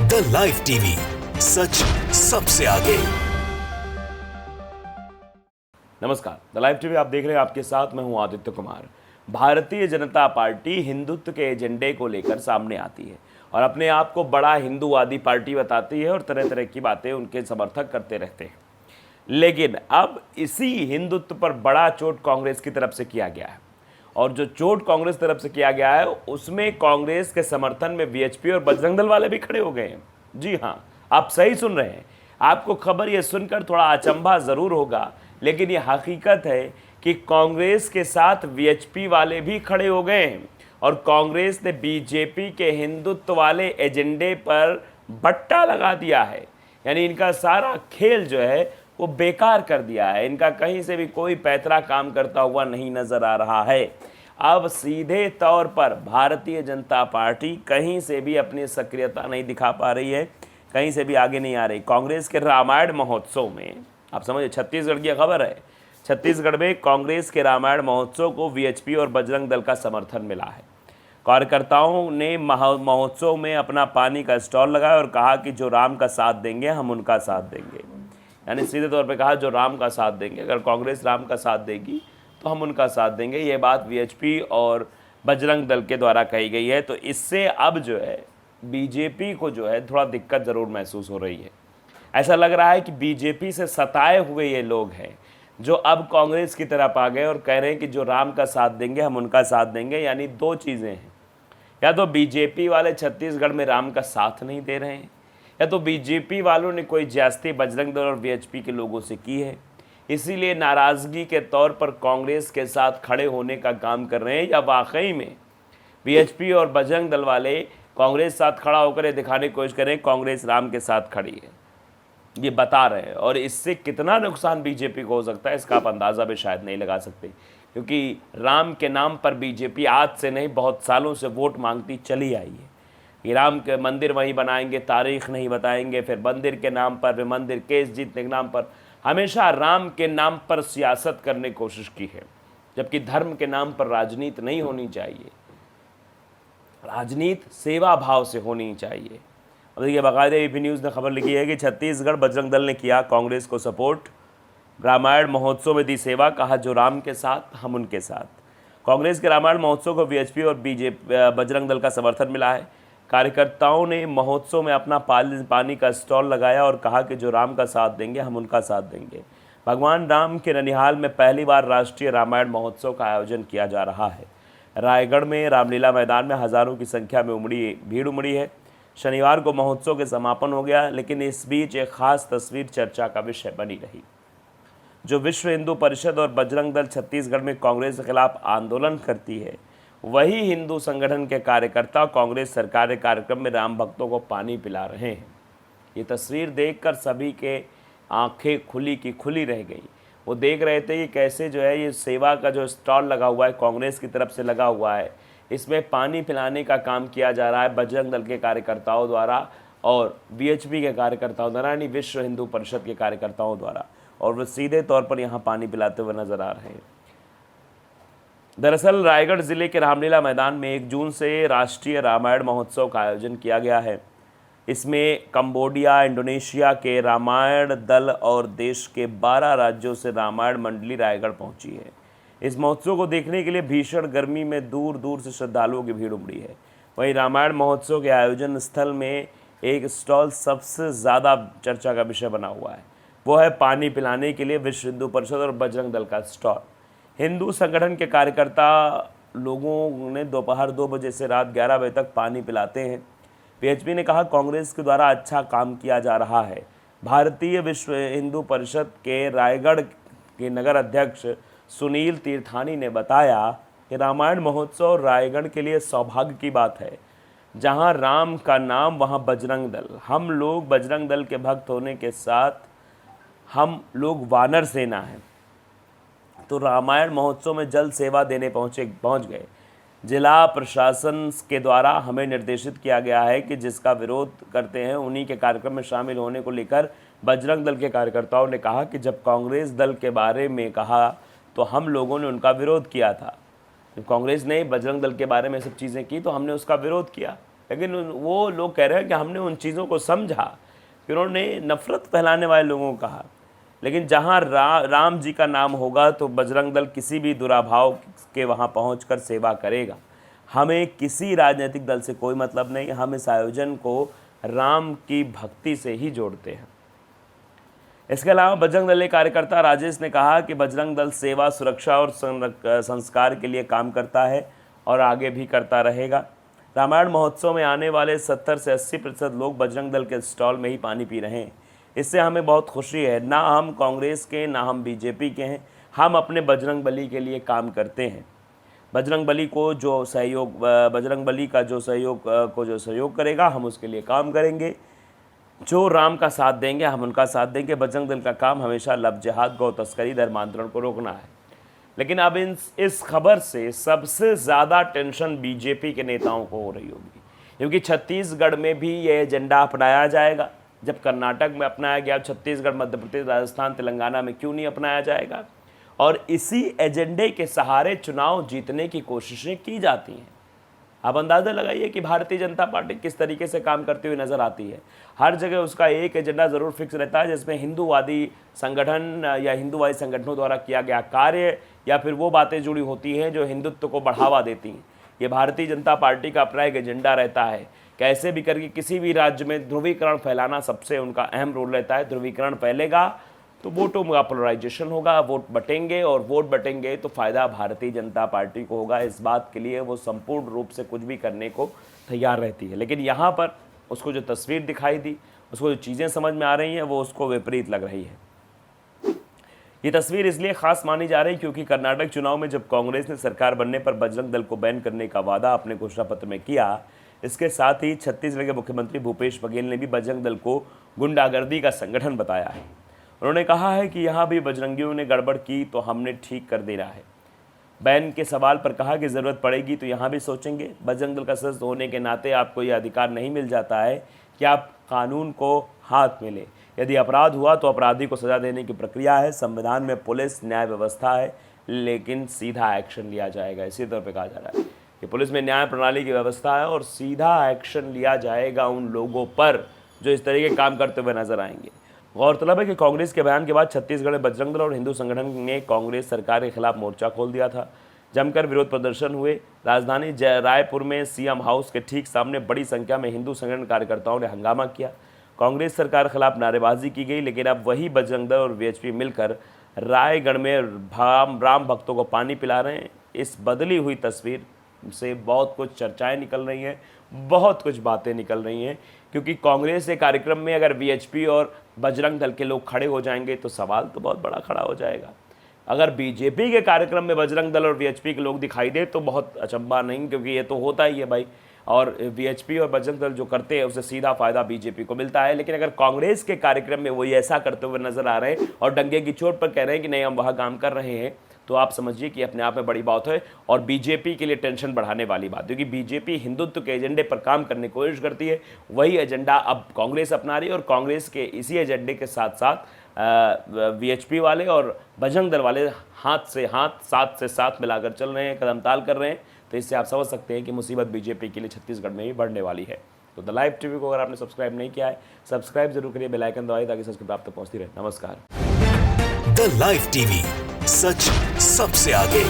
The live TV, सच सबसे आगे। नमस्कार, द लाइव टीवी आप देख रहे हैं। आपके साथ मैं हूं आदित्य कुमार। भारतीय जनता पार्टी हिंदुत्व के एजेंडे को लेकर सामने आती है और अपने आप को बड़ा हिंदूवादी पार्टी बताती है और तरह तरह की बातें उनके समर्थक करते रहते हैं। लेकिन अब इसी हिंदुत्व पर बड़ा चोट कांग्रेस की तरफ से किया गया है और जो चोट कांग्रेस तरफ से किया गया है उसमें कांग्रेस के समर्थन में वीएचपी और बजरंग दल वाले भी खड़े हो गए हैं। जी हाँ, आप सही सुन रहे हैं। आपको खबर यह सुनकर थोड़ा अचंभा जरूर होगा, लेकिन यह हकीकत है कि कांग्रेस के साथ वीएचपी वाले भी खड़े हो गए हैं और कांग्रेस ने बीजेपी के हिंदुत्व वाले एजेंडे पर बट्टा लगा दिया है। यानी इनका सारा खेल जो है वो बेकार कर दिया है। इनका कहीं से भी कोई पैतरा काम करता हुआ नहीं नजर आ रहा है। अब सीधे तौर पर भारतीय जनता पार्टी कहीं से भी अपनी सक्रियता नहीं दिखा पा रही है, कहीं से भी आगे नहीं आ रही। कांग्रेस के रामायण महोत्सव में, आप समझिए छत्तीसगढ़ की खबर है, छत्तीसगढ़ में कांग्रेस के रामायण महोत्सव को वीएचपी और बजरंग दल का समर्थन मिला है। कार्यकर्ताओं ने महोत्सव में अपना पानी का स्टॉल लगाया और कहा कि जो राम का साथ देंगे हम उनका साथ देंगे। यानी सीधे तौर पे कहा जो राम का साथ देंगे, अगर कांग्रेस राम का साथ देगी तो हम उनका साथ देंगे। ये बात वीएचपी और बजरंग दल के द्वारा कही गई है। तो इससे अब जो है बीजेपी को जो है थोड़ा दिक्कत ज़रूर महसूस हो रही है। ऐसा लग रहा है कि बीजेपी से सताए हुए ये लोग हैं जो अब कांग्रेस की तरफ आ गए और कह रहे हैं कि जो राम का साथ देंगे हम उनका साथ देंगे। यानी दो चीज़ें हैं, या तो बीजेपी वाले छत्तीसगढ़ में राम का साथ नहीं दे रहे हैं, या तो बीजेपी वालों ने कोई ज्यादती बजरंग दल और वीएचपी के लोगों से की है, इसीलिए नाराज़गी के तौर पर कांग्रेस के साथ खड़े होने का काम कर रहे हैं, या वाकई में वीएचपी और बजरंग दल वाले कांग्रेस साथ खड़ा होकर ये दिखाने की कोशिश कर रहे हैं कांग्रेस राम के साथ खड़ी है। ये बता रहे हैं और इससे कितना नुकसान बीजेपी को हो सकता है इसका आप अंदाज़ा भी शायद नहीं लगा सकते, क्योंकि राम के नाम पर बीजेपी आज से नहीं बहुत सालों से वोट मांगती चली आई है कि राम के मंदिर वहीं बनाएंगे, तारीख नहीं बताएंगे, फिर मंदिर के नाम पर, फिर मंदिर केस जीतने के नाम पर हमेशा राम के नाम पर सियासत करने की कोशिश की है, जबकि धर्म के नाम पर राजनीति नहीं होनी चाहिए। राजनीति सेवा भाव से होनी चाहिए। अब देखिए, बाकायदा एबी न्यूज़ ने खबर लिखी है कि छत्तीसगढ़ बजरंग दल ने किया कांग्रेस को सपोर्ट, रामायण महोत्सव में दी सेवा, कहा जो राम के साथ हम उनके साथ। कांग्रेस के रामायण महोत्सव को वीएचपी और बजरंग दल का समर्थन मिला है। कार्यकर्ताओं ने महोत्सव में अपना पानी का स्टॉल लगाया और कहा कि जो राम का साथ देंगे हम उनका साथ देंगे। भगवान राम के ननिहाल में पहली बार राष्ट्रीय रामायण महोत्सव का आयोजन किया जा रहा है। रायगढ़ में रामलीला मैदान में हज़ारों की संख्या में भीड़ उमड़ी है। शनिवार को महोत्सव के समापन हो गया, लेकिन इस बीच एक खास तस्वीर चर्चा का विषय बनी रही। जो विश्व हिंदू परिषद और बजरंग दल छत्तीसगढ़ में कांग्रेस के खिलाफ आंदोलन करती है, वही हिंदू संगठन के कार्यकर्ता कांग्रेस सरकार के कार्यक्रम में राम भक्तों को पानी पिला रहे हैं। ये तस्वीर देखकर सभी के आंखें खुली की खुली रह गई। वो देख रहे थे कि कैसे जो है ये सेवा का जो स्टॉल लगा हुआ है, कांग्रेस की तरफ से लगा हुआ है, इसमें पानी पिलाने का काम किया जा रहा है बजरंग दल के कार्यकर्ताओं द्वारा और वीएचपी के कार्यकर्ताओं द्वारा, यानी विश्व हिंदू परिषद के कार्यकर्ताओं द्वारा, और वो सीधे तौर पर यहाँ पानी पिलाते हुए नजर आ रहे हैं। दरअसल रायगढ़ जिले के रामलीला मैदान में 1 जून से राष्ट्रीय रामायण महोत्सव का आयोजन किया गया है। इसमें कंबोडिया, इंडोनेशिया के रामायण दल और देश के 12 राज्यों से रामायण मंडली रायगढ़ पहुंची है। इस महोत्सव को देखने के लिए भीषण गर्मी में दूर दूर से श्रद्धालुओं की भीड़ उमड़ी है। वहीं रामायण महोत्सव के आयोजन स्थल में एक स्टॉल सबसे ज़्यादा चर्चा का विषय बना हुआ है। वो है पानी पिलाने के लिए विश्व हिंदू परिषद और बजरंग दल का स्टॉल। हिंदू संगठन के कार्यकर्ता लोगों ने दोपहर 2 बजे से रात 11 बजे तक पानी पिलाते हैं। वीएचपी ने कहा कांग्रेस के द्वारा अच्छा काम किया जा रहा है। भारतीय विश्व हिंदू परिषद के रायगढ़ के नगर अध्यक्ष सुनील तीर्थानी ने बताया कि रामायण महोत्सव रायगढ़ के लिए सौभाग्य की बात है। जहां राम का नाम वहां बजरंग दल। हम लोग बजरंग दल के भक्त होने के साथ हम लोग वानर सेना हैं, तो रामायण महोत्सव में जल सेवा देने पहुंच गए। जिला प्रशासन के द्वारा हमें निर्देशित किया गया है कि जिसका विरोध करते हैं उन्हीं के कार्यक्रम में शामिल होने को लेकर बजरंग दल के कार्यकर्ताओं ने कहा कि जब कांग्रेस दल के बारे में कहा तो हम लोगों ने उनका विरोध किया था। जब कांग्रेस ने बजरंग दल के बारे में सब चीज़ें की तो हमने उसका विरोध किया। लेकिन वो लोग कह रहे हैं कि हमने उन चीज़ों को समझा, फिर उन्होंने नफ़रत फैलाने वाले लोगों को कहा। लेकिन जहाँ राम जी का नाम होगा तो बजरंग दल किसी भी दुराभाव के वहाँ पहुँचकर सेवा करेगा। हमें किसी राजनीतिक दल से कोई मतलब नहीं, हम इस आयोजन को राम की भक्ति से ही जोड़ते हैं। इसके अलावा बजरंग दल के कार्यकर्ता राजेश ने कहा कि बजरंग दल सेवा, सुरक्षा और संस्कार के लिए काम करता है और आगे भी करता रहेगा। रामायण महोत्सव में आने वाले 70 से 80% लोग बजरंग दल के स्टॉल में ही पानी पी रहे हैं। इससे हमें बहुत खुशी है। ना हम कांग्रेस के, ना हम बीजेपी के हैं, हम अपने बजरंग बली के लिए काम करते हैं। बजरंग बली का जो सहयोग करेगा, हम उसके लिए काम करेंगे। जो राम का साथ देंगे, हम उनका साथ देंगे। बजरंग दल का काम हमेशा लब जिहाद, गौ तस्करी, धर्मांतरण को रोकना है। लेकिन अब इस खबर से सबसे ज़्यादा टेंशन बीजेपी के नेताओं को हो रही होगी, क्योंकि छत्तीसगढ़ में भी ये एजेंडा अपनाया जाएगा। जब कर्नाटक में अपनाया गया, छत्तीसगढ़, मध्य प्रदेश, राजस्थान, तेलंगाना में क्यों नहीं अपनाया जाएगा? और इसी एजेंडे के सहारे चुनाव जीतने की कोशिशें की जाती हैं। आप अंदाज़ा लगाइए कि भारतीय जनता पार्टी किस तरीके से काम करती हुई नज़र आती है। हर जगह उसका एक एजेंडा ज़रूर फिक्स रहता है, जिसमें हिंदूवादी संगठन या हिंदूवादी संगठनों द्वारा किया गया कार्य या फिर वो बातें जुड़ी होती हैं जो हिंदुत्व को बढ़ावा देती हैं। ये भारतीय जनता पार्टी का अपना एक एजेंडा रहता है। कैसे भी करके किसी भी राज्य में ध्रुवीकरण फैलाना सबसे उनका अहम रोल रहता है। ध्रुवीकरण फैलेगा तो वोटों में पोलराइजेशन होगा, वोट बटेंगे, और वोट बटेंगे तो फ़ायदा भारतीय जनता पार्टी को होगा। इस बात के लिए वो संपूर्ण रूप से कुछ भी करने को तैयार रहती है। लेकिन यहाँ पर उसको जो तस्वीर दिखाई दी, उसको जो चीज़ें समझ में आ रही हैं, वो उसको विपरीत लग रही है। ये तस्वीर इसलिए खास मानी जा रही क्योंकि कर्नाटक चुनाव में जब कांग्रेस ने सरकार बनने पर बजरंग दल को बैन करने का वादा अपने घोषणा पत्र में किया, इसके साथ ही छत्तीसगढ़ के मुख्यमंत्री भूपेश बघेल ने भी बजरंग दल को गुंडागर्दी का संगठन बताया है। उन्होंने कहा है कि यहाँ भी बजरंगियों ने गड़बड़ की तो हमने ठीक कर देना है। बैन के सवाल पर कहा कि ज़रूरत पड़ेगी तो यहाँ भी सोचेंगे। बजरंग दल का सदस्य होने के नाते आपको यह अधिकार नहीं मिल जाता है कि आप कानून को हाथ में लें। यदि अपराध हुआ तो अपराधी को सज़ा देने की प्रक्रिया है। संविधान में पुलिस न्याय व्यवस्था है, लेकिन सीधा एक्शन लिया जाएगा। इसी तौर पर कहा जा रहा है कि पुलिस में न्याय प्रणाली की व्यवस्था है और सीधा एक्शन लिया जाएगा उन लोगों पर जो इस तरह के काम करते हुए नजर आएंगे। गौरतलब है कि कांग्रेस के बयान के बाद छत्तीसगढ़ में बजरंग दल और हिंदू संगठन ने कांग्रेस सरकार के खिलाफ मोर्चा खोल दिया था। जमकर विरोध प्रदर्शन हुए। राजधानी रायपुर में सीएम हाउस के ठीक सामने बड़ी संख्या में हिंदू संगठन कार्यकर्ताओं ने हंगामा किया। कांग्रेस सरकार के खिलाफ नारेबाजी की गई। लेकिन अब वही बजरंग दल और वीएचपी मिलकर रायगढ़ में राम भक्तों को पानी पिला रहे हैं। इस बदली हुई तस्वीर से बहुत कुछ चर्चाएं निकल रही हैं, बहुत कुछ बातें निकल रही हैं, क्योंकि कांग्रेस के कार्यक्रम में अगर वीएचपी और बजरंग दल के लोग खड़े हो जाएंगे तो सवाल तो बहुत बड़ा खड़ा हो जाएगा। अगर बीजेपी के कार्यक्रम में बजरंग दल और वीएचपी के लोग दिखाई दे तो बहुत अचंभा नहीं, क्योंकि ये तो होता ही है भाई। और वीएचपी और बजरंग दल जो करते हैं उससे सीधा फायदा बीजेपी को मिलता है। लेकिन अगर कांग्रेस के कार्यक्रम में वो ये ऐसा करते हुए नजर आ रहे हैं और डंगे की चोट पर कह रहे हैं कि नहीं हम वहाँ काम कर रहे हैं, तो आप समझिए कि अपने आप में बड़ी बात है और बीजेपी के लिए टेंशन बढ़ाने वाली बात, क्योंकि बीजेपी हिंदुत्व के एजेंडे पर काम करने की कोशिश करती है। वही एजेंडा अब कांग्रेस अपना रही है और कांग्रेस के इसी एजेंडे के साथ साथ वीएचपी वाले और बजरंग दल वाले हाथ से हाथ, साथ से साथ मिलाकर चल रहे हैं, कदम ताल कर रहे हैं। तो इससे आप समझ सकते हैं कि मुसीबत बीजेपी के लिए छत्तीसगढ़ में ही बढ़ने वाली है। तो द लाइव टीवी को अगर आपने सब्सक्राइब नहीं किया है, सब्सक्राइब जरूर करिए, बेल आइकन दबाइए ताकि सब्सक्राइब आप तक पहुंचती रहे। नमस्कार। द लाइव टीवी, सच सबसे आगे।